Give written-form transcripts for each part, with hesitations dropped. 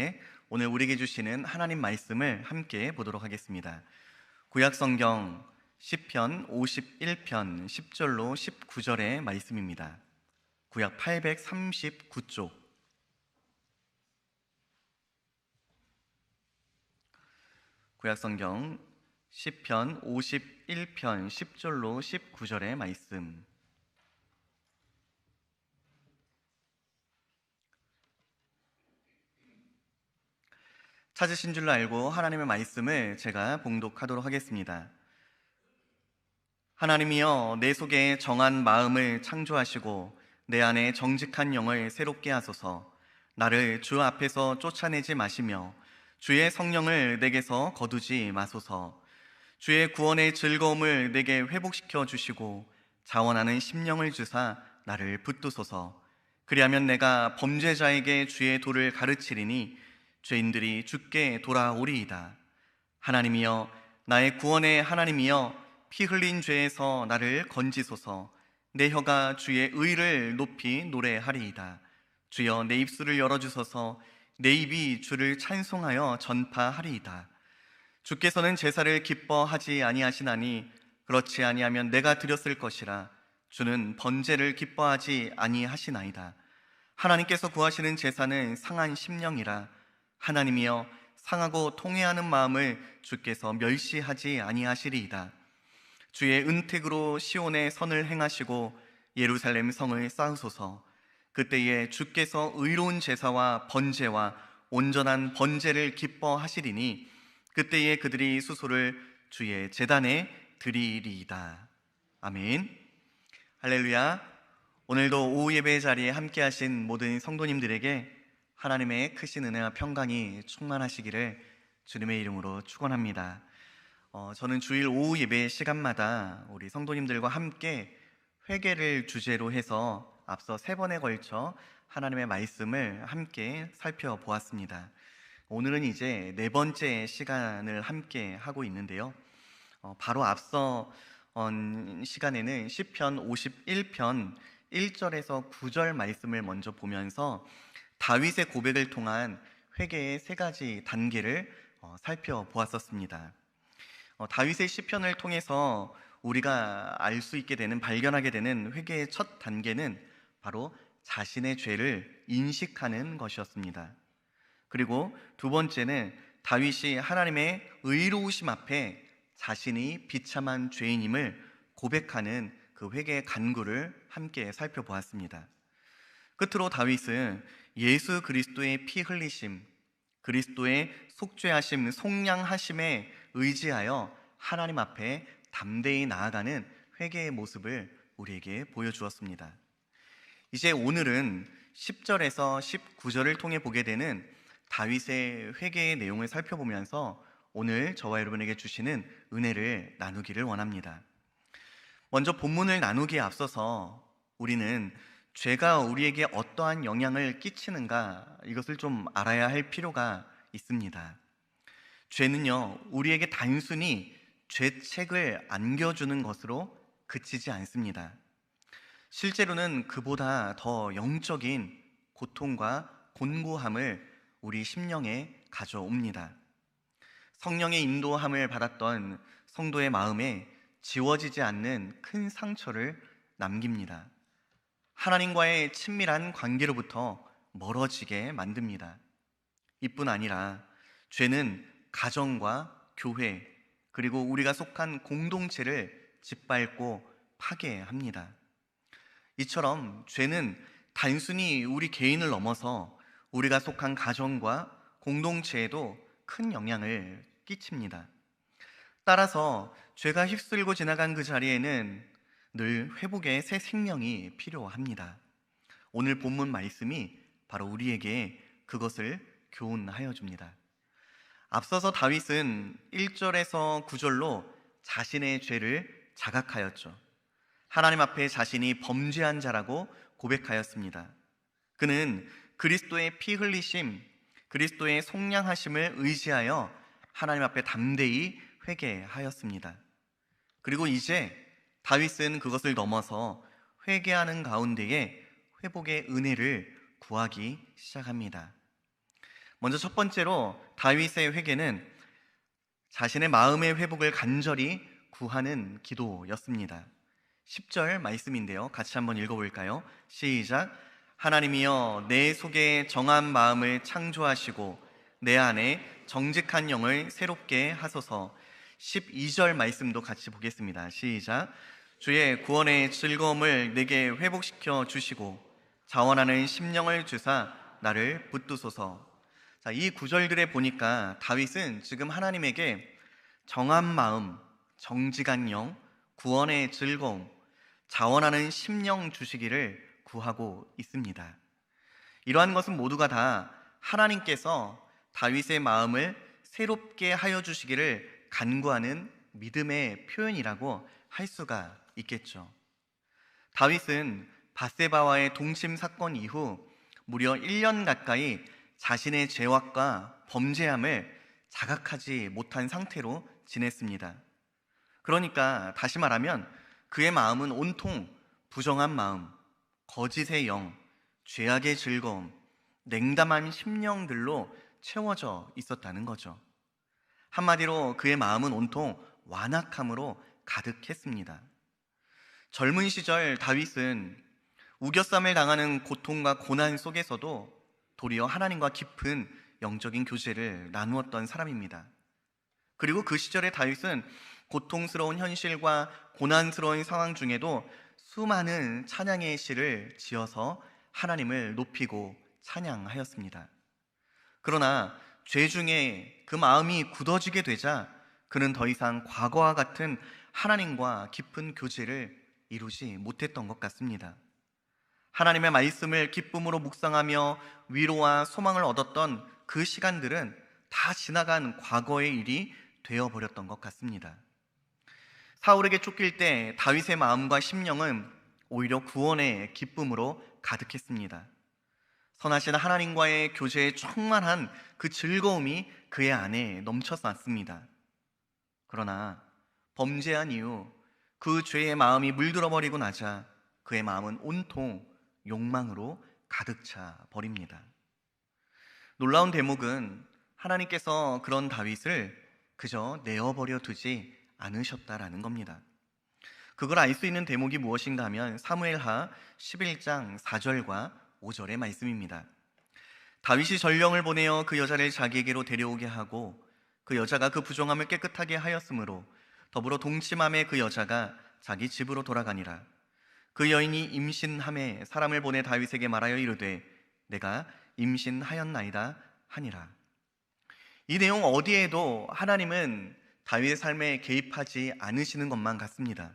시간에 오늘 우리에게 주시는 하나님 말씀을 함께 보도록 하겠습니다. 구약성경 시편 51편 10절로 19절의 말씀입니다. 구약 839쪽. 구약성경 시편 51편 10절로 19절의 말씀. 찾으신 줄로 알고 하나님의 말씀을 제가 봉독하도록 하겠습니다. 하나님이여, 내 속에 정한 마음을 창조하시고 내 안에 정직한 영을 새롭게 하소서. 나를 주 앞에서 쫓아내지 마시며 주의 성령을 내게서 거두지 마소서. 주의 구원의 즐거움을 내게 회복시켜 주시고 자원하는 심령을 주사 나를 붙드소서. 그리하면 내가 범죄자에게 주의 도를 가르치리니 죄인들이 주께 돌아오리이다. 하나님이여, 나의 구원의 하나님이여, 피 흘린 죄에서 나를 건지소서. 내 혀가 주의 의를 높이 노래하리이다. 주여, 내 입술을 열어주소서. 내 입이 주를 찬송하여 전파하리이다. 주께서는 제사를 기뻐하지 아니하시나니 그렇지 아니하면 내가 드렸을 것이라. 주는 번제를 기뻐하지 아니하시나이다. 하나님께서 구하시는 제사는 상한 심령이라. 하나님이여, 상하고 통회하는 마음을 주께서 멸시하지 아니하시리이다. 주의 은택으로 시온의 선을 행하시고 예루살렘 성을 쌓으소서. 그때에 주께서 의로운 제사와 번제와 온전한 번제를 기뻐하시리니 그때에 그들이 수소를 주의 제단에 드리리이다. 아멘. 할렐루야. 오늘도 오후 예배 자리에 함께 하신 모든 성도님들에게 하나님의 크신 은혜와 평강이 충만하시기를 주님의 이름으로 축원합니다. 저는 주일 오후 예배 시간마다 우리 성도님들과 함께 회개를 주제로 해서 앞서 3번에 걸쳐 하나님의 말씀을 함께 살펴보았습니다. 오늘은 이제 4번째 시간을 함께 하고 있는데요. 바로 앞서 시간에는 시편 51편 1절에서 9절 말씀을 먼저 보면서 다윗의 고백을 통한 회개의 3가지 단계를 살펴보았었습니다. 다윗의 시편을 통해서 우리가 알 수 있게 되는, 발견하게 되는 회개의 첫 단계는 바로 자신의 죄를 인식하는 것이었습니다. 그리고 두 번째는 다윗이 하나님의 의로우심 앞에 자신이 비참한 죄인임을 고백하는 그 회개의 간구를 함께 살펴보았습니다. 끝으로 다윗은 예수 그리스도의 피 흘리심, 그리스도의 속죄하심, 속량하심에 의지하여 하나님 앞에 담대히 나아가는 회개의 모습을 우리에게 보여주었습니다. 이제 오늘은 10절에서 19절을 통해 보게 되는 다윗의 회개의 내용을 살펴보면서 오늘 저와 여러분에게 주시는 은혜를 나누기를 원합니다. 먼저 본문을 나누기에 앞서서 우리는 죄가 우리에게 어떠한 영향을 끼치는가, 이것을 좀 알아야 할 필요가 있습니다. 죄는요, 우리에게 단순히 죄책을 안겨주는 것으로 그치지 않습니다. 실제로는 그보다 더 영적인 고통과 곤고함을 우리 심령에 가져옵니다. 성령의 인도함을 받았던 성도의 마음에 지워지지 않는 큰 상처를 남깁니다. 하나님과의 친밀한 관계로부터 멀어지게 만듭니다. 이뿐 아니라 죄는 가정과 교회, 그리고 우리가 속한 공동체를 짓밟고 파괴합니다. 이처럼 죄는 단순히 우리 개인을 넘어서 우리가 속한 가정과 공동체에도 큰 영향을 끼칩니다. 따라서 죄가 휩쓸고 지나간 그 자리에는 늘 회복의 새 생명이 필요합니다. 오늘 본문 말씀이 바로 우리에게 그것을 교훈하여 줍니다. 앞서서 다윗은 1절에서 9절로 자신의 죄를 자각하였죠. 하나님 앞에 자신이 범죄한 자라고 고백하였습니다. 그는 그리스도의 피 흘리심, 그리스도의 속량하심을 의지하여 하나님 앞에 담대히 회개하였습니다. 그리고 이제 다윗은 그것을 넘어서 회개하는 가운데에 회복의 은혜를 구하기 시작합니다. 먼저 첫 번째로 다윗의 회개는 자신의 마음의 회복을 간절히 구하는 기도였습니다. 10절 말씀인데요. 같이 한번 읽어볼까요? 시작. 하나님이여 내 속에 정한 마음을 창조하시고 내 안에 정직한 영을 새롭게 하소서. 12절 말씀도 같이 보겠습니다. 시작. 주의 구원의 즐거움을 내게 회복시켜 주시고 자원하는 심령을 주사 나를 붙드소서. 자, 이 구절들에 보니까 다윗은 지금 하나님에게 정한 마음, 정직한 영, 구원의 즐거움, 자원하는 심령 주시기를 구하고 있습니다. 이러한 것은 모두가 다 하나님께서 다윗의 마음을 새롭게 하여 주시기를 간구하는 믿음의 표현이라고 할 수가 있겠죠. 다윗은 밧세바와의 동침 사건 이후 무려 1년 가까이 자신의 죄악과 범죄함을 자각하지 못한 상태로 지냈습니다. 그러니까 다시 말하면 그의 마음은 온통 부정한 마음, 거짓의 영, 죄악의 즐거움, 냉담한 심령들로 채워져 있었다는 거죠. 한마디로 그의 마음은 온통 완악함으로 가득했습니다. 젊은 시절 다윗은 우겨쌈을 당하는 고통과 고난 속에서도 도리어 하나님과 깊은 영적인 교제를 나누었던 사람입니다. 그리고 그 시절의 다윗은 고통스러운 현실과 고난스러운 상황 중에도 수많은 찬양의 시를 지어서 하나님을 높이고 찬양하였습니다. 그러나 죄 중에 그 마음이 굳어지게 되자 그는 더 이상 과거와 같은 하나님과 깊은 교제를 이루지 못했던 것 같습니다. 하나님의 말씀을 기쁨으로 묵상하며 위로와 소망을 얻었던 그 시간들은 다 지나간 과거의 일이 되어버렸던 것 같습니다. 사울에게 쫓길 때 다윗의 마음과 심령은 오히려 구원의 기쁨으로 가득했습니다. 선하신 하나님과의 교제에 충만한 그 즐거움이 그의 안에 넘쳐났습니다. 그러나 범죄한 이후 그 죄의 마음이 물들어버리고 나자 그의 마음은 온통 욕망으로 가득 차 버립니다. 놀라운 대목은 하나님께서 그런 다윗을 그저 내어버려 두지 않으셨다라는 겁니다. 그걸 알 수 있는 대목이 무엇인가 하면 사무엘하 11장 4절과 5절의 말씀입니다. 다윗이 전령을 보내어 그 여자를 자기에게로 데려오게 하고 그 여자가 그 부정함을 깨끗하게 하였으므로 더불어 동침함에 그 여자가 자기 집으로 돌아가니라. 그 여인이 임신함에 사람을 보내 다윗에게 말하여 이르되 내가 임신하였나이다 하니라. 이 내용 어디에도 하나님은 다윗의 삶에 개입하지 않으시는 것만 같습니다.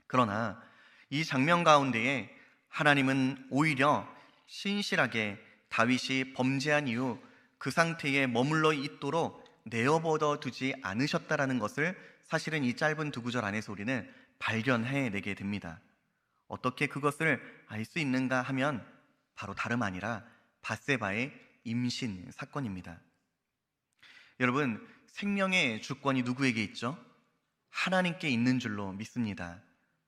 그러나 이 장면 가운데에 하나님은 오히려 신실하게 다윗이 범죄한 이후 그 상태에 머물러 있도록 내어버려 두지 않으셨다라는 것을 사실은 이 짧은 두 구절 안에서 우리는 발견해내게 됩니다. 어떻게 그것을 알 수 있는가 하면 바로 다름 아니라 밧세바의 임신 사건입니다. 여러분, 생명의 주권이 누구에게 있죠? 하나님께 있는 줄로 믿습니다.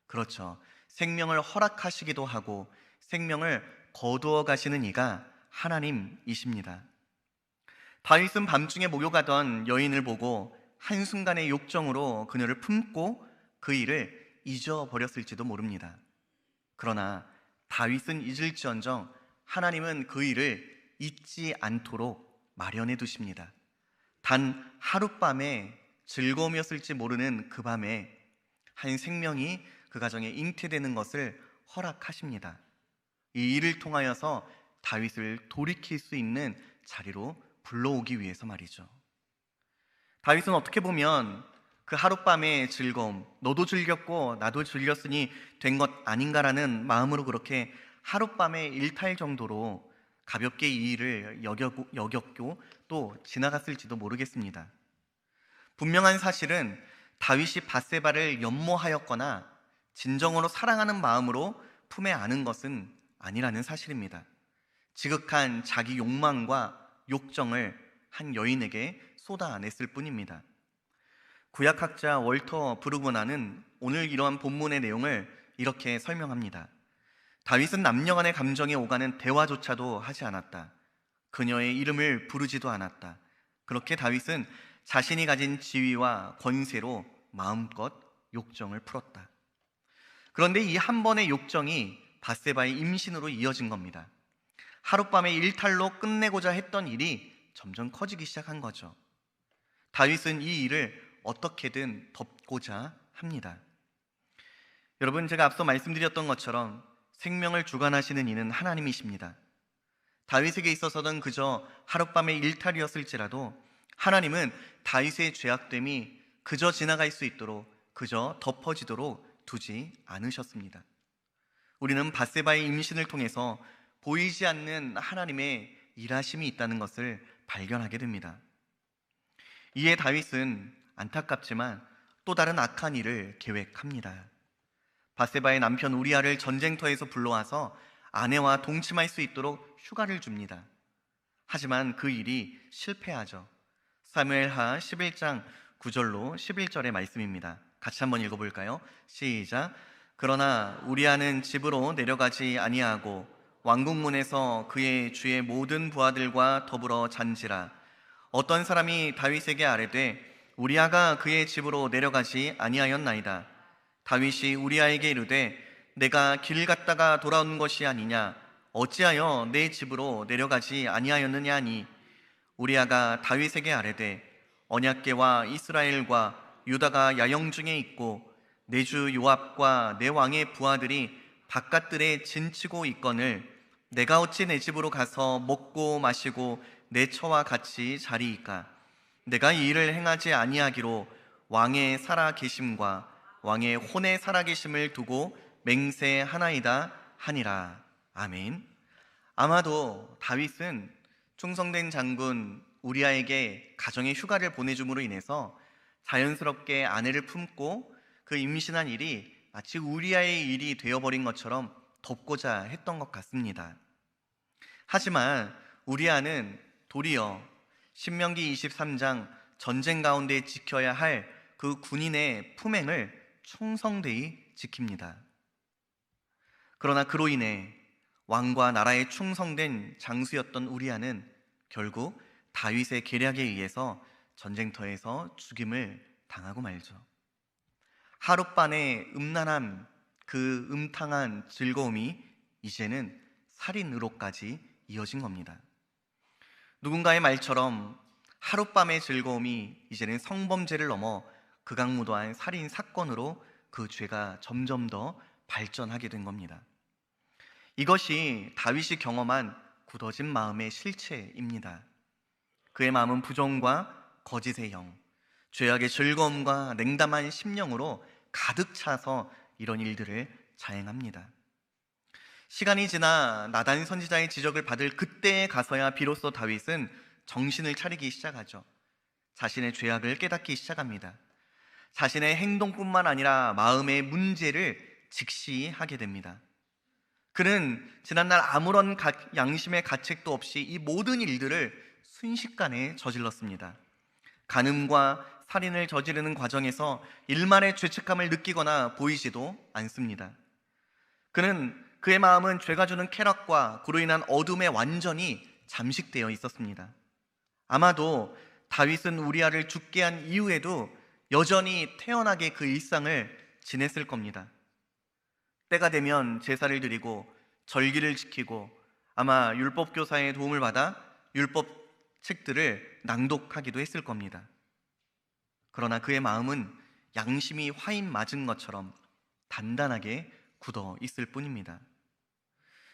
그렇죠. 생명을 허락하시기도 하고 생명을 거두어 가시는 이가 하나님이십니다. 다윗은 밤중에 목욕하던 여인을 보고 한순간의 욕정으로 그녀를 품고 그 일을 잊어버렸을지도 모릅니다. 그러나 다윗은 잊을지언정 하나님은 그 일을 잊지 않도록 마련해 두십니다. 단 하룻밤의 즐거움이었을지 모르는 그 밤에 한 생명이 그 가정에 잉태되는 것을 허락하십니다. 이 일을 통하여서 다윗을 돌이킬 수 있는 자리로 불러오기 위해서 말이죠. 다윗은 어떻게 보면 그 하룻밤의 즐거움, 너도 즐겼고 나도 즐겼으니 된 것 아닌가라는 마음으로 그렇게 하룻밤의 일탈 정도로 가볍게 이 일을 여겼고 또 지나갔을지도 모르겠습니다. 분명한 사실은 다윗이 밧세바를 연모하였거나 진정으로 사랑하는 마음으로 품에 안은 것은 아니라는 사실입니다. 지극한 자기 욕망과 욕정을 한 여인에게 쏟아냈을 뿐입니다. 구약학자 월터 브루그나는 오늘 이러한 본문의 내용을 이렇게 설명합니다. 다윗은 남녀 간의 감정에 오가는 대화조차도 하지 않았다. 그녀의 이름을 부르지도 않았다. 그렇게 다윗은 자신이 가진 지위와 권세로 마음껏 욕정을 풀었다. 그런데 이 한 번의 욕정이 밧세바의 임신으로 이어진 겁니다. 하룻밤에 일탈로 끝내고자 했던 일이 점점 커지기 시작한 거죠. 다윗은 이 일을 어떻게든 덮고자 합니다. 여러분, 제가 앞서 말씀드렸던 것처럼 생명을 주관하시는 이는 하나님이십니다. 다윗에게 있어서는 그저 하룻밤의 일탈이었을지라도 하나님은 다윗의 죄악됨이 그저 지나갈 수 있도록, 그저 덮어지도록 두지 않으셨습니다. 우리는 밧세바의 임신을 통해서 보이지 않는 하나님의 일하심이 있다는 것을 발견하게 됩니다. 이에 다윗은 안타깝지만 또 다른 악한 일을 계획합니다. 밧세바의 남편 우리아를 전쟁터에서 불러와서 아내와 동침할 수 있도록 휴가를 줍니다. 하지만 그 일이 실패하죠. 사무엘하 11장 9절로 11절의 말씀입니다. 같이 한번 읽어볼까요? 시작. 그러나 우리아는 집으로 내려가지 아니하고 왕궁문에서 그의 주의 모든 부하들과 더불어 잔지라. 어떤 사람이 다윗에게 아뢰되 우리아가 그의 집으로 내려가지 아니하였나이다. 다윗이 우리아에게 이르되 내가 길 갔다가 돌아온 것이 아니냐, 어찌하여 내 집으로 내려가지 아니하였느냐 하니, 우리아가 다윗에게 아뢰되 언약궤와 이스라엘과 유다가 야영 중에 있고 내 주 요압과 내 왕의 부하들이 바깥들에 진치고 있거늘 내가 어찌 내 집으로 가서 먹고 마시고 내 처와 같이 자리이까. 내가 이 일을 행하지 아니하기로 왕의 살아 계심과 왕의 혼의 살아 계심을 두고 맹세하나이다 하니라. 아멘. 아마도 다윗은 충성된 장군 우리아에게 가정의 휴가를 보내줌으로 인해서 자연스럽게 아내를 품고 그 임신한 일이 마치 우리아의 일이 되어버린 것처럼 덮고자 했던 것 같습니다. 하지만 우리아는 도리어 신명기 23장 전쟁 가운데 지켜야 할 그 군인의 품행을 충성되이 지킵니다. 그러나 그로 인해 왕과 나라에 충성된 장수였던 우리아는 결국 다윗의 계략에 의해서 전쟁터에서 죽임을 당하고 말죠. 하룻밤의 음란함, 그 음탕한 즐거움이 이제는 살인으로까지 이어진 겁니다. 누군가의 말처럼 하룻밤의 즐거움이 이제는 성범죄를 넘어 극악무도한 살인 사건으로 그 죄가 점점 더 발전하게 된 겁니다. 이것이 다윗이 경험한 굳어진 마음의 실체입니다. 그의 마음은 부정과 거짓의 영, 죄악의 즐거움과 냉담한 심령으로 가득 차서 이런 일들을 자행합니다. 시간이 지나 나단 선지자의 지적을 받을 그때에 가서야 비로소 다윗은 정신을 차리기 시작하죠. 자신의 죄악을 깨닫기 시작합니다. 자신의 행동뿐만 아니라 마음의 문제를 직시하게 됩니다. 그는 지난날 아무런 양심의 가책도 없이 이 모든 일들을 순식간에 저질렀습니다. 간음과 살인을 저지르는 과정에서 일말의 죄책감을 느끼거나 보이지도 않습니다. 그의 마음은 죄가 주는 쾌락과 그로 인한 어둠에 완전히 잠식되어 있었습니다. 아마도 다윗은 우리아를 죽게 한 이후에도 여전히 태연하게 그 일상을 지냈을 겁니다. 때가 되면 제사를 드리고 절기를 지키고 아마 율법교사의 도움을 받아 율법 책들을 낭독하기도 했을 겁니다. 그러나 그의 마음은 양심이 화인 맞은 것처럼 단단하게 굳어 있을 뿐입니다.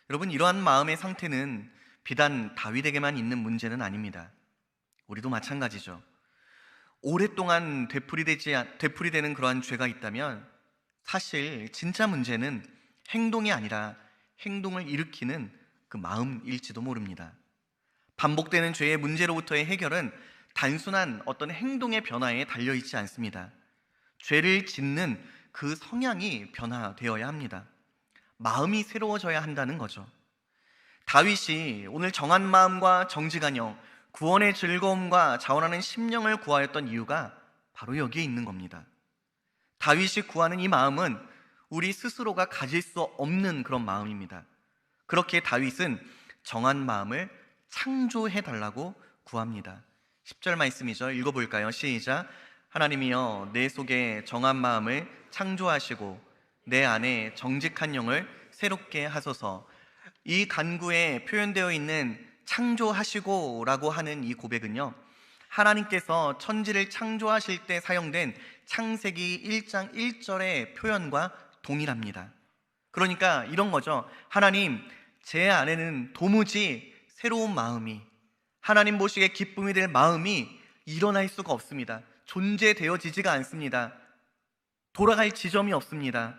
여러분, 이러한 마음의 상태는 비단 다윗에게만 있는 문제는 아닙니다. 우리도 마찬가지죠. 오랫동안 되풀이되는 그러한 죄가 있다면 사실 진짜 문제는 행동이 아니라 행동을 일으키는 그 마음일지도 모릅니다. 반복되는 죄의 문제로부터의 해결은 단순한 어떤 행동의 변화에 달려있지 않습니다. 죄를 짓는 그 성향이 변화되어야 합니다. 마음이 새로워져야 한다는 거죠. 다윗이 오늘 정한 마음과 정직한 영, 구원의 즐거움과 자원하는 심령을 구하였던 이유가 바로 여기에 있는 겁니다. 다윗이 구하는 이 마음은 우리 스스로가 가질 수 없는 그런 마음입니다. 그렇게 다윗은 정한 마음을 창조해 달라고 구합니다. 10절 말씀이죠. 읽어볼까요? 시작. 하나님이여 내 속에 정한 마음을 창조하시고 내 안에 정직한 영을 새롭게 하소서. 이 간구에 표현되어 있는 창조하시고 라고 하는 이 고백은요, 하나님께서 천지를 창조하실 때 사용된 창세기 1장 1절의 표현과 동일합니다. 그러니까 이런 거죠. 하나님, 제 안에는 도무지 새로운 마음이, 하나님 보시기에 기쁨이 될 마음이 일어날 수가 없습니다. 존재되어지지가 않습니다. 돌아갈 지점이 없습니다.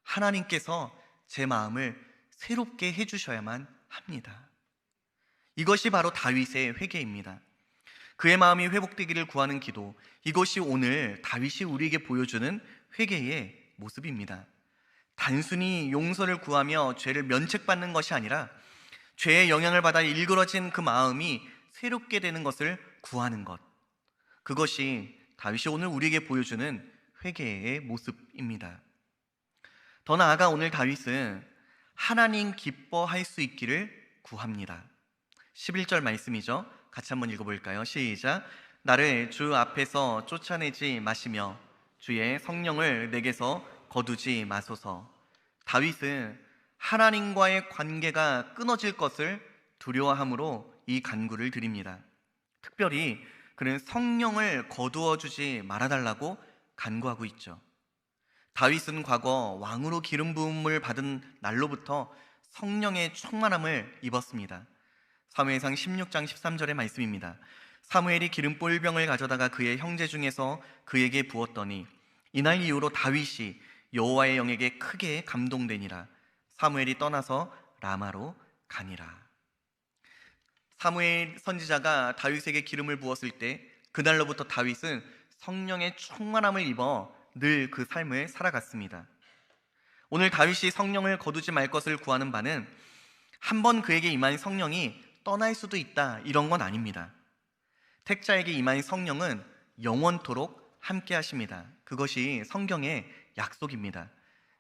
하나님께서 제 마음을 새롭게 해주셔야만 합니다. 이것이 바로 다윗의 회개입니다. 그의 마음이 회복되기를 구하는 기도, 이것이 오늘 다윗이 우리에게 보여주는 회개의 모습입니다. 단순히 용서를 구하며 죄를 면책받는 것이 아니라 죄의 영향을 받아 일그러진 그 마음이 새롭게 되는 것을 구하는 것, 그것이 다윗이 오늘 우리에게 보여주는 회개의 모습입니다. 더 나아가 오늘 다윗은 하나님 기뻐할 수 있기를 구합니다. 11절 말씀이죠. 같이 한번 읽어볼까요? 시작. 나를 주 앞에서 쫓아내지 마시며 주의 성령을 내게서 거두지 마소서. 다윗은 하나님과의 관계가 끊어질 것을 두려워함으로 이 간구를 드립니다. 특별히 그는 성령을 거두어 주지 말아달라고 간구하고 있죠. 다윗은 과거 왕으로 기름 부음을 받은 날로부터 성령의 충만함을 입었습니다. 사무엘상 16장 13절의 말씀입니다. 사무엘이 기름 볼병을 가져다가 그의 형제 중에서 그에게 부었더니 이날 이후로 다윗이 여호와의 영에게 크게 감동되니라. 사무엘이 떠나서 라마로 가니라. 사무엘 선지자가 다윗에게 기름을 부었을 때 그날로부터 다윗은 성령의 충만함을 입어 늘 그 삶을 살아갔습니다. 오늘 다윗이 성령을 거두지 말 것을 구하는 바는 한번 그에게 임한 성령이 떠날 수도 있다, 이런 건 아닙니다. 택자에게 임한 성령은 영원토록 함께 하십니다. 그것이 성경의 약속입니다.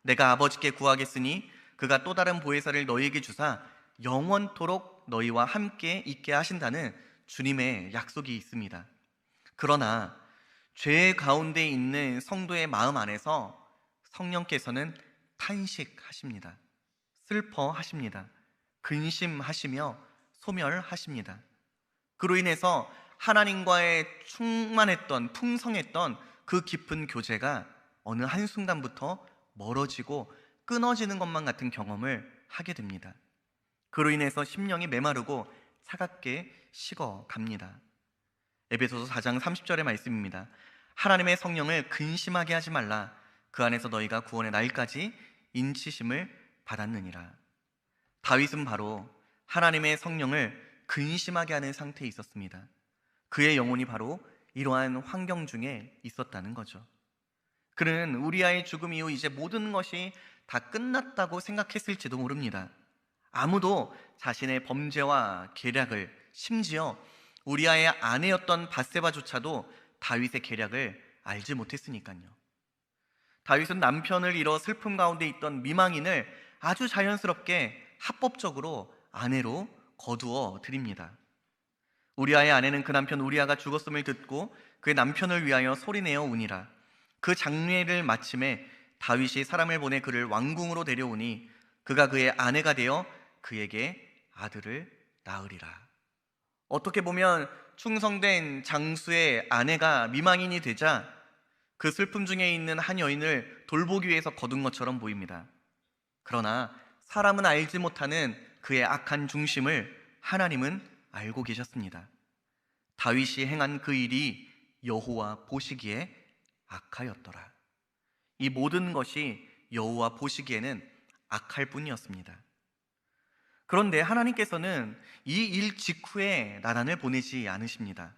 내가 아버지께 구하겠으니 그가 또 다른 보혜사를 너희에게 주사 영원토록 너희와 함께 있게 하신다는 주님의 약속이 있습니다. 그러나 죄 가운데 있는 성도의 마음 안에서 성령께서는 탄식하십니다. 슬퍼하십니다. 근심하시며 소멸하십니다. 그로 인해서 하나님과의 충만했던, 풍성했던 그 깊은 교제가 어느 한순간부터 멀어지고 끊어지는 것만 같은 경험을 하게 됩니다. 그로 인해서 심령이 메마르고 차갑게 식어갑니다. 에베소서 4장 30절의 말씀입니다. 하나님의 성령을 근심하게 하지 말라. 그 안에서 너희가 구원의 날까지 인치심을 받았느니라. 다윗은 바로 하나님의 성령을 근심하게 하는 상태에 있었습니다. 그의 영혼이 바로 이러한 환경 중에 있었다는 거죠. 그는 우리아의 죽음 이후 이제 모든 것이 다 끝났다고 생각했을지도 모릅니다. 아무도 자신의 범죄와 계략을, 심지어 우리아의 아내였던 밧세바조차도 다윗의 계략을 알지 못했으니까요. 다윗은 남편을 잃어 슬픔 가운데 있던 미망인을 아주 자연스럽게 합법적으로 아내로 거두어 드립니다. 우리아의 아내는 그 남편 우리아가 죽었음을 듣고 그의 남편을 위하여 소리내어 우니라. 그 장례를 마침에 다윗이 사람을 보내 그를 왕궁으로 데려오니 그가 그의 아내가 되어 그에게 아들을 낳으리라. 어떻게 보면 충성된 장수의 아내가 미망인이 되자 그 슬픔 중에 있는 한 여인을 돌보기 위해서 거둔 것처럼 보입니다. 그러나 사람은 알지 못하는 그의 악한 중심을 하나님은 알고 계셨습니다. 다윗이 행한 그 일이 여호와 보시기에 악하였더라. 이 모든 것이 여호와 보시기에는 악할 뿐이었습니다. 그런데 하나님께서는 이 일 직후에 나단을 보내지 않으십니다.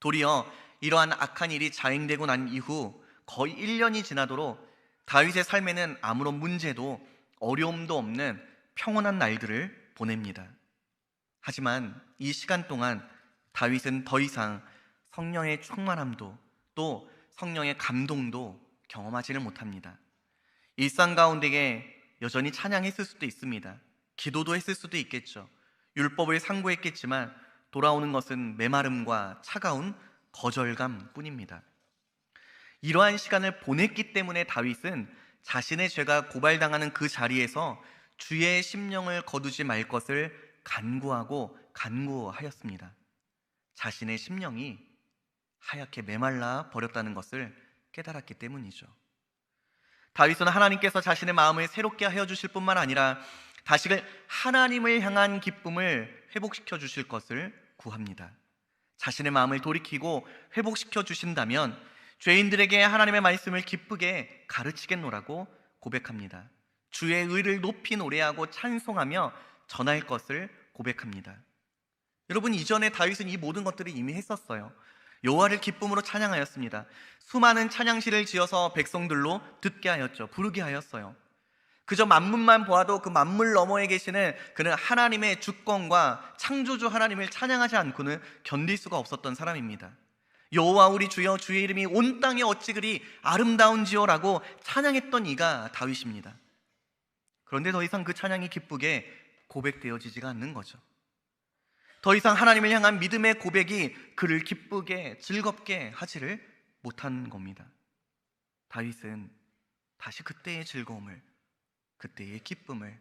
도리어 이러한 악한 일이 자행되고 난 이후 거의 1년이 지나도록 다윗의 삶에는 아무런 문제도 어려움도 없는 평온한 날들을 보냅니다. 하지만 이 시간 동안 다윗은 더 이상 성령의 충만함도 또 성령의 감동도 경험하지를 못합니다. 일상 가운데에 여전히 찬양했을 수도 있습니다. 기도도 했을 수도 있겠죠. 율법을 상고했겠지만 돌아오는 것은 메마름과 차가운 거절감 뿐입니다. 이러한 시간을 보냈기 때문에 다윗은 자신의 죄가 고발당하는 그 자리에서 주의 심령을 거두지 말 것을 간구하였습니다. 자신의 심령이 하얗게 메말라 버렸다는 것을 깨달았기 때문이죠. 다윗은 하나님께서 자신의 마음을 새롭게 하여 주실 뿐만 아니라 다시금 하나님을 향한 기쁨을 회복시켜 주실 것을 구합니다. 자신의 마음을 돌이키고 회복시켜 주신다면 죄인들에게 하나님의 말씀을 기쁘게 가르치겠노라고 고백합니다. 주의 의를 높이 노래하고 찬송하며 전할 것을 고백합니다. 여러분, 이전에 다윗은 이 모든 것들을 이미 했었어요. 여호와를 기쁨으로 찬양하였습니다. 수많은 찬양시를 지어서 백성들로 듣게 하였죠. 부르게 하였어요. 그저 만문만 보아도 그 만물 너머에 계시는 그는 하나님의 주권과 창조주 하나님을 찬양하지 않고는 견딜 수가 없었던 사람입니다. 여호와 우리 주여, 주의 이름이 온 땅에 어찌 그리 아름다운지요라고 찬양했던 이가 다윗입니다. 그런데 더 이상 그 찬양이 기쁘게 고백되어지지가 않는 거죠. 더 이상 하나님을 향한 믿음의 고백이 그를 기쁘게 즐겁게 하지를 못한 겁니다. 다윗은 다시 그때의 즐거움을, 그때의 기쁨을,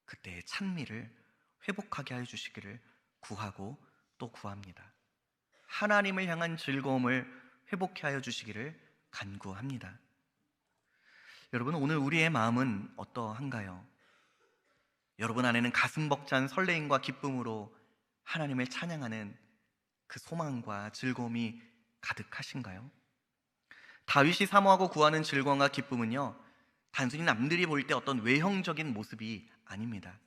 그때의 찬미를 회복하게 하여 주시기를 구하고 또 구합니다. 하나님을 향한 즐거움을 회복해 하여 주시기를 간구합니다. 여러분, 오늘 우리의 마음은 어떠한가요? 여러분 안에는 가슴 벅찬 설레임과 기쁨으로 하나님을 찬양하는 그 소망과 즐거움이 가득하신가요? 다윗이 사모하고 구하는 즐거움과 기쁨은요, 단순히 남들이 볼 때 어떤 외형적인 모습이 아닙니다.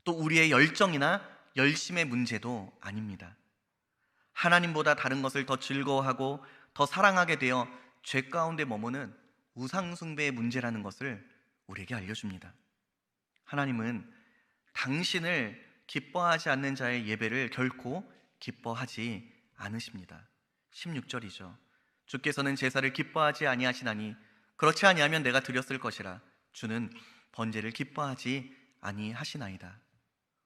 또 우리의 열정이나 열심의 문제도 아닙니다. 하나님보다 다른 것을 더 즐거워하고 더 사랑하게 되어 죄 가운데 머무는 우상숭배의 문제라는 것을 우리에게 알려줍니다. 하나님은 당신을 기뻐하지 않는 자의 예배를 결코 기뻐하지 않으십니다. 16절이죠. 주께서는 제사를 기뻐하지 아니하시나니 그렇지 아니하면 내가 드렸을 것이라. 주는 번제를 기뻐하지 아니하시나이다.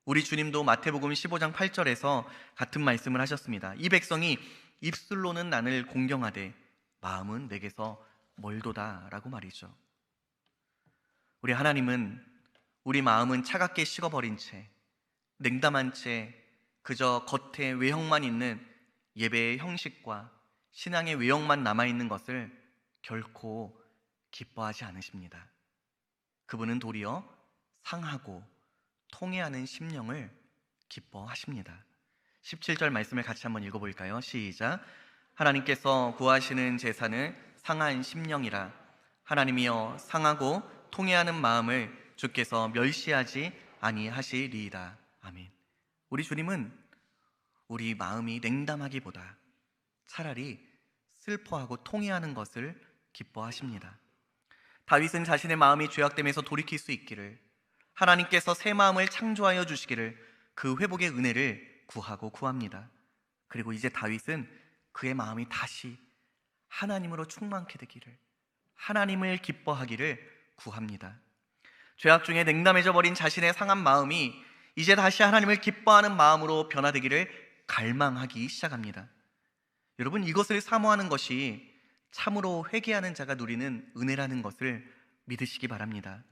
우리 주님도 마태복음 15장 8절에서 같은 말씀을 하셨습니다. 이 백성이 입술로는 나를 공경하되 마음은 내게서 멀도다 라고 말이죠. 우리 하나님은 우리 마음은 차갑게 식어버린 채, 냉담한 채 그저 겉에 외형만 있는 예배의 형식과 신앙의 외형만 남아있는 것을 결코 기뻐하지 않으십니다. 그분은 도리어 상하고 통회하는 심령을 기뻐하십니다. 17절 말씀을 같이 한번 읽어볼까요? 시작. 하나님께서 구하시는 제사는 상한 심령이라. 하나님이여, 상하고 통회하는 마음을 주께서 멸시하지 아니하시리이다. 아멘. 우리 주님은 우리 마음이 냉담하기보다 차라리 슬퍼하고 통회하는 것을 기뻐하십니다. 다윗은 자신의 마음이 죄악됨에서 돌이킬 수 있기를, 하나님께서 새 마음을 창조하여 주시기를 그 회복의 은혜를 구하고 구합니다. 그리고 이제 다윗은 그의 마음이 다시 하나님으로 충만케 되기를, 하나님을 기뻐하기를 구합니다. 죄악 중에 냉담해져 버린 자신의 상한 마음이 이제 다시 하나님을 기뻐하는 마음으로 변화되기를 갈망하기 시작합니다. 여러분, 이것을 사모하는 것이 참으로 회개하는 자가 누리는 은혜라는 것을 믿으시기 바랍니다.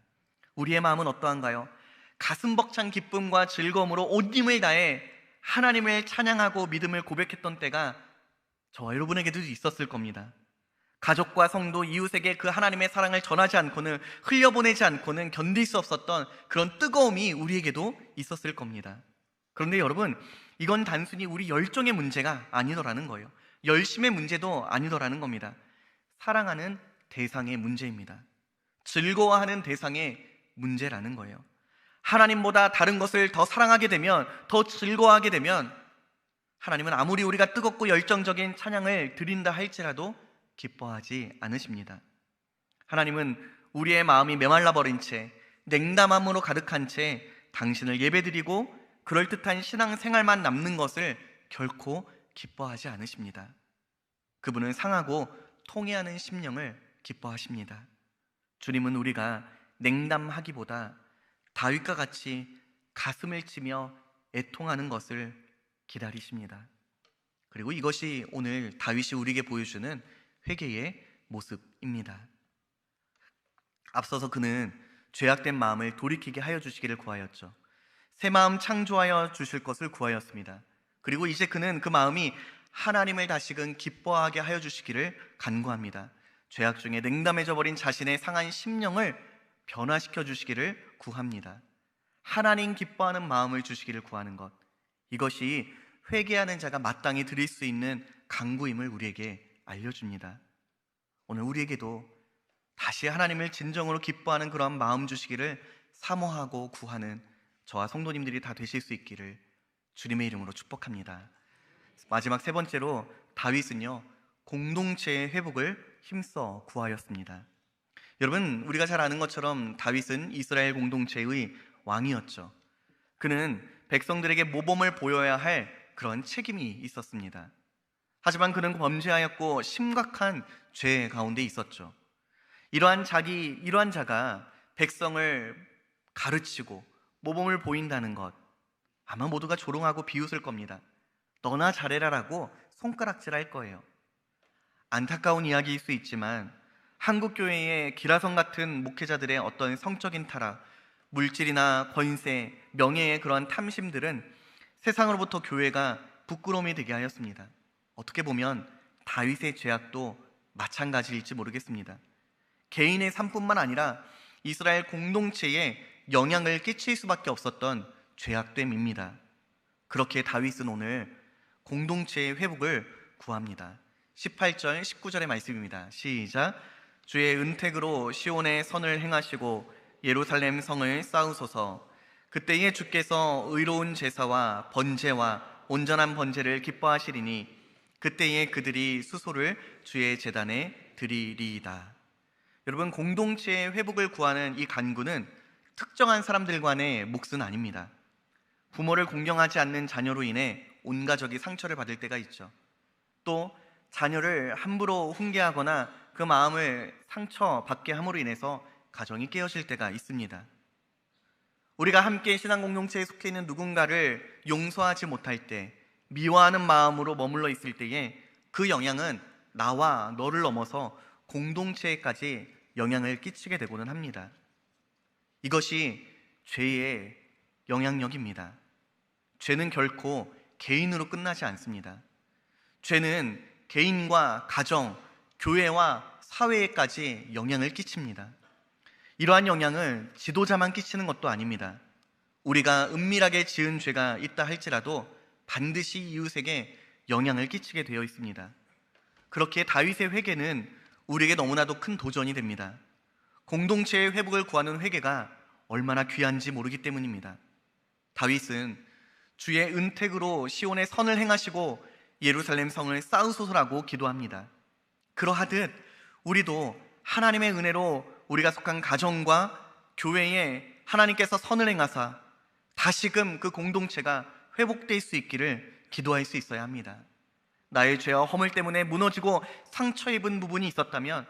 우리의 마음은 어떠한가요? 가슴 벅찬 기쁨과 즐거움으로 온 힘을 다해 하나님을 찬양하고 믿음을 고백했던 때가 저와 여러분에게도 있었을 겁니다. 가족과 성도, 이웃에게 그 하나님의 사랑을 전하지 않고는, 흘려보내지 않고는 견딜 수 없었던 그런 뜨거움이 우리에게도 있었을 겁니다. 그런데 여러분, 이건 단순히 우리 열정의 문제가 아니더라는 거예요. 열심의 문제도 아니더라는 겁니다. 사랑하는 대상의 문제입니다. 즐거워하는 대상의 문제라는 거예요. 하나님보다 다른 것을 더 사랑하게 되면, 더 즐거워하게 되면 하나님은 아무리 우리가 뜨겁고 열정적인 찬양을 드린다 할지라도 기뻐하지 않으십니다. 하나님은 우리의 마음이 메말라 버린 채, 냉담함으로 가득한 채 당신을 예배드리고 그럴듯한 신앙생활만 남는 것을 결코 기뻐하지 않으십니다. 그분은 상하고 통회하는 심령을 기뻐하십니다. 주님은 우리가 냉담하기보다 다윗과 같이 가슴을 치며 애통하는 것을 기다리십니다. 그리고 이것이 오늘 다윗이 우리에게 보여주는 회개의 모습입니다. 앞서서 그는 죄악된 마음을 돌이키게 하여 주시기를 구하였죠. 새 마음 창조하여 주실 것을 구하였습니다. 그리고 이제 그는 그 마음이 하나님을 다시금 기뻐하게 하여 주시기를 간구합니다. 죄악 중에 냉담해져 버린 자신의 상한 심령을 변화시켜 주시기를 구합니다. 하나님 기뻐하는 마음을 주시기를 구하는 것, 이것이 회개하는 자가 마땅히 드릴 수 있는 간구임을 우리에게 알려줍니다. 오늘 우리에게도 다시 하나님을 진정으로 기뻐하는 그러한 마음 주시기를 사모하고 구하는 저와 성도님들이 다 되실 수 있기를 주님의 이름으로 축복합니다. 마지막 세 번째로 다윗은요, 공동체의 회복을 힘써 구하였습니다. 여러분, 우리가 잘 아는 것처럼 다윗은 이스라엘 공동체의 왕이었죠. 그는 백성들에게 모범을 보여야 할 그런 책임이 있었습니다. 하지만 그는 범죄하였고 심각한 죄 가운데 있었죠. 이러한 자가 백성을 가르치고 모범을 보인다는 것, 아마 모두가 조롱하고 비웃을 겁니다. 너나 잘해라라고 손가락질할 거예요. 안타까운 이야기일 수 있지만 한국 교회의 기라성 같은 목회자들의 어떤 성적인 타락, 물질이나 권세, 명예의 그러한 탐심들은 세상으로부터 교회가 부끄러움이 되게 하였습니다. 어떻게 보면 다윗의 죄악도 마찬가지일지 모르겠습니다. 개인의 삶뿐만 아니라 이스라엘 공동체에 영향을 끼칠 수밖에 없었던 죄악됨입니다. 그렇게 다윗은 오늘 공동체의 회복을 구합니다. 18절, 19절의 말씀입니다. 시작. 주의 은택으로 시온의 선을 행하시고 예루살렘 성을 쌓으소서. 그때에 주께서 의로운 제사와 번제와 온전한 번제를 기뻐하시리니 그때에 그들이 수소를 주의 제단에 드리리이다. 여러분, 공동체의 회복을 구하는 이 간구는 특정한 사람들 간의 몫은 아닙니다. 부모를 공경하지 않는 자녀로 인해 온 가족이 상처를 받을 때가 있죠. 또 자녀를 함부로 훈계하거나 그 마음을 상처받게 함으로 인해서 가정이 깨어질 때가 있습니다. 우리가 함께 신앙 공동체에 속해 있는 누군가를 용서하지 못할 때, 미워하는 마음으로 머물러 있을 때에 그 영향은 나와 너를 넘어서 공동체에까지 영향을 끼치게 되고는 합니다. 이것이 죄의 영향력입니다. 죄는 결코 개인으로 끝나지 않습니다. 죄는 개인과 가정, 교회와 사회에까지 영향을 끼칩니다. 이러한 영향을 지도자만 끼치는 것도 아닙니다. 우리가 은밀하게 지은 죄가 있다 할지라도 반드시 이웃에게 영향을 끼치게 되어 있습니다. 그렇기에 다윗의 회개는 우리에게 너무나도 큰 도전이 됩니다. 공동체의 회복을 구하는 회개가 얼마나 귀한지 모르기 때문입니다. 다윗은 주의 은택으로 시온의 선을 행하시고 예루살렘 성을 쌓으소서라고 기도합니다. 그러하듯 우리도 하나님의 은혜로 우리가 속한 가정과 교회에 하나님께서 선을 행하사 다시금 그 공동체가 회복될 수 있기를 기도할 수 있어야 합니다. 나의 죄와 허물 때문에 무너지고 상처 입은 부분이 있었다면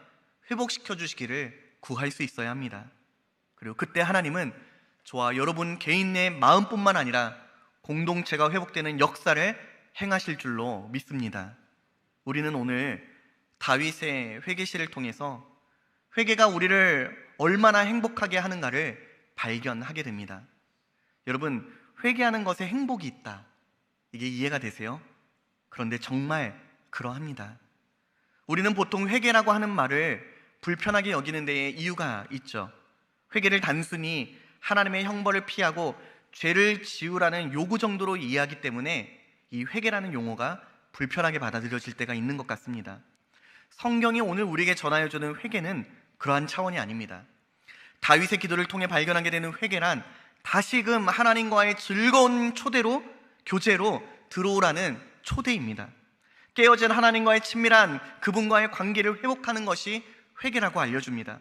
회복시켜 주시기를 구할 수 있어야 합니다. 그리고 그때 하나님은 저와 여러분 개인의 마음뿐만 아니라 공동체가 회복되는 역사를 행하실 줄로 믿습니다. 우리는 오늘 다윗의 회개시를 통해서 회개가 우리를 얼마나 행복하게 하는가를 발견하게 됩니다. 여러분, 회개하는 것에 행복이 있다, 이게 이해가 되세요? 그런데 정말 그러합니다. 우리는 보통 회개라고 하는 말을 불편하게 여기는 데에 이유가 있죠. 회개를 단순히 하나님의 형벌을 피하고 죄를 지우라는 요구 정도로 이해하기 때문에 이 회개라는 용어가 불편하게 받아들여질 때가 있는 것 같습니다. 성경이 오늘 우리에게 전하여주는 회개는 그러한 차원이 아닙니다. 다윗의 기도를 통해 발견하게 되는 회개란 다시금 하나님과의 즐거운 교제로 들어오라는 초대입니다. 깨어진 하나님과의 친밀한 그분과의 관계를 회복하는 것이 회개라고 알려줍니다.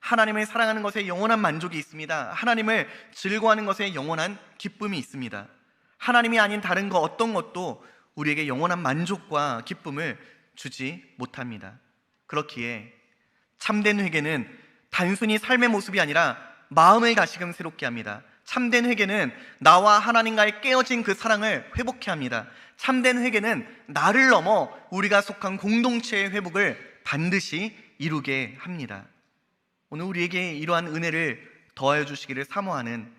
하나님을 사랑하는 것에 영원한 만족이 있습니다. 하나님을 즐거워하는 것에 영원한 기쁨이 있습니다. 하나님이 아닌 다른 어떤 것도 우리에게 영원한 만족과 기쁨을 주지 못합니다. 그렇기에 참된 회개는 단순히 삶의 모습이 아니라 마음을 다시금 새롭게 합니다. 참된 회개는 나와 하나님과의 깨어진 그 사랑을 회복해야 합니다. 참된 회개는 나를 넘어 우리가 속한 공동체의 회복을 반드시 이루게 합니다. 오늘 우리에게 이러한 은혜를 더하여 주시기를 사모하는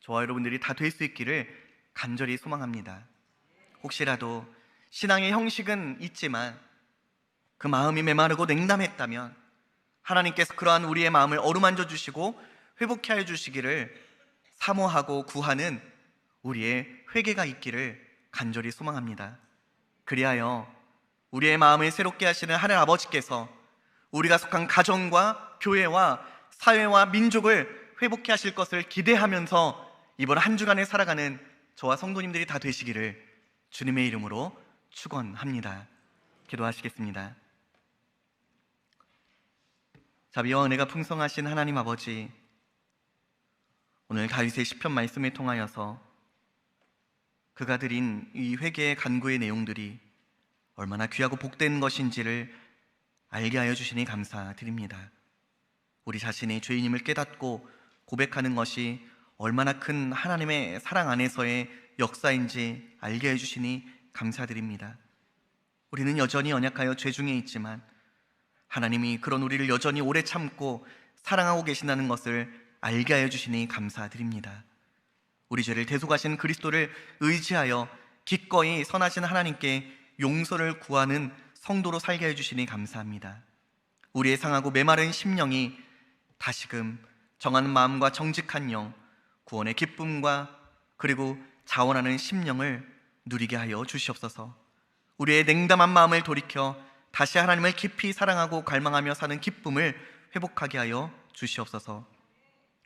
저와 여러분들이 다 될 수 있기를 간절히 소망합니다. 혹시라도 신앙의 형식은 있지만 그 마음이 메마르고 냉담했다면 하나님께서 그러한 우리의 마음을 어루만져 주시고 회복해 하여 주시기를 사모하고 구하는 우리의 회개가 있기를 간절히 소망합니다. 그리하여 우리의 마음을 새롭게 하시는 하늘 아버지께서 우리가 속한 가정과 교회와 사회와 민족을 회복해 하실 것을 기대하면서 이번 한 주간을 살아가는 저와 성도님들이 다 되시기를 주님의 이름으로 축원합니다. 기도하시겠습니다. 자비와 은혜가 풍성하신 하나님 아버지, 오늘 다윗의 시편 말씀을 통하여서 그가 드린 이 회개의 간구의 내용들이 얼마나 귀하고 복된 것인지를 알게 하여 주시니 감사드립니다. 우리 자신이 죄인임을 깨닫고 고백하는 것이 얼마나 큰 하나님의 사랑 안에서의 역사인지 알게 해주시니 감사드립니다. 우리는 여전히 연약하여 죄 중에 있지만 하나님이 그런 우리를 여전히 오래 참고 사랑하고 계신다는 것을 알게 하여 주시니 감사드립니다. 우리 죄를 대속하신 그리스도를 의지하여 기꺼이 선하신 하나님께 용서를 구하는 성도로 살게 해주시니 감사합니다. 우리의 상하고 메마른 심령이 다시금 정한 마음과 정직한 영, 구원의 기쁨과 그리고 자원하는 심령을 누리게 하여 주시옵소서. 우리의 냉담한 마음을 돌이켜 다시 하나님을 깊이 사랑하고 갈망하며 사는 기쁨을 회복하게 하여 주시옵소서.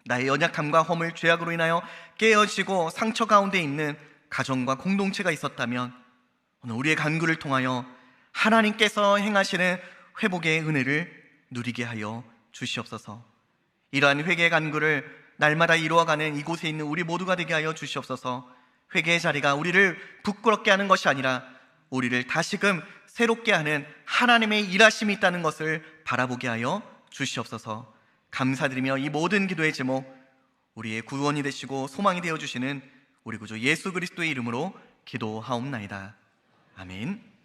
나의 연약함과 허물, 죄악으로 인하여 깨어지고 상처 가운데 있는 가정과 공동체가 있었다면 오늘 우리의 간구를 통하여 하나님께서 행하시는 회복의 은혜를 누리게 하여 주시옵소서. 이러한 회개의 간구를 날마다 이루어가는 이곳에 있는 우리 모두가 되게 하여 주시옵소서. 회개의 자리가 우리를 부끄럽게 하는 것이 아니라 우리를 다시금 새롭게 하는 하나님의 일하심이 있다는 것을 바라보게 하여 주시옵소서. 감사드리며 이 모든 기도의 제목, 우리의 구원이 되시고 소망이 되어주시는 우리 구주 예수 그리스도의 이름으로 기도하옵나이다. 아멘.